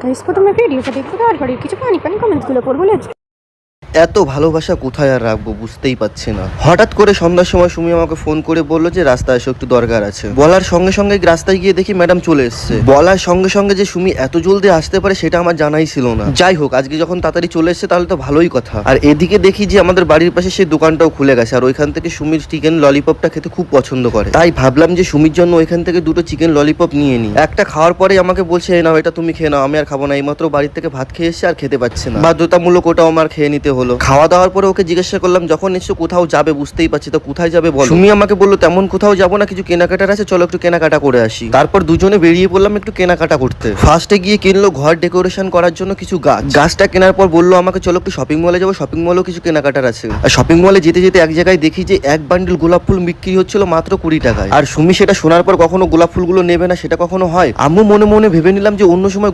Guys প্রথমে ভিডিওটা দেখবো, তারপরে কিছু পানি কমেন্টসগুলো পড়বো। এত ভালোবাসা কোথায় আর রাখবো বুঝতেই পারছি না। হঠাৎ করে সন্ধ্যার সময় সুমি আমাকে ফোন করে বললো যে রাস্তায় এসে একটু দরকার আছে। বলার সঙ্গে সঙ্গে রাস্তায় গিয়ে দেখি ম্যাডাম চলে এসছে। বলার সঙ্গে সঙ্গে যে সুমি এত জলদি আসতে পারে সেটা আমার জানাই ছিল না। যাই হোক, আজকে যখন তাড়াতাড়ি চলে এসছে তাহলে তো ভালোই কথা। আর এদিকে দেখি যে আমাদের বাড়ির পাশে সেই দোকানটাও খুলে গেছে, আর ওইখান থেকে সুমির চিকেন ললিপপটা খেতে খুব পছন্দ করে। তাই ভাবলাম যে সুমির জন্য ওইখান থেকে দুটো চিকেন ললিপপ নিয়ে নিই। একটা খাওয়ার পরে আমাকে বলছে এই নাও এটা তুমি খেয়ে নাও, আমি আর খাবো না, এইমাত্র বাড়ির থেকে ভাত খেয়ে এসে আর খেতে পাচ্ছি না। বাধ্যতামূলক ওটাও আমার খেয়ে নিতে হলো। খাওয়া দাওয়ার পরে ওকে জিজ্ঞাসা করলাম যখন এসে কোথাও যাবে, বুঝতেই পারছি তো কোথায় যাবে বলো। সুমি আমাকে বললো তেমন কোথাও যাবো না, কিছু কেনাকাটার আছে, চলো একটু কেনাকাটা করে আসি। তারপর দুজনে বেরিয়ে পড়লাম একটু কেনাকাটা করতে। ফার্স্টে গিয়ে কিনলো ঘর ডেকোরেশন করার জন্য কিছু গাছ। গাছটা কেনার পর বললো আমাকে চলো একটু শপিং মলে যাবো, শপিং মলেও কিছু কেনাকাটার আছে। আর শপিং মলে যেতে যেতে এক জায়গায় দেখি যে এক বান্ডিল গোলাপ ফুল বিক্রি হচ্ছিল মাত্র 20 টাকায়। আর সুমি সেটা শোনার পর কখনো গোলাপ ফুলগুলো নেবে না সেটা কখনো হয়। আম্মু মনে মনে ভেবে নিলাম যে অন্য সময়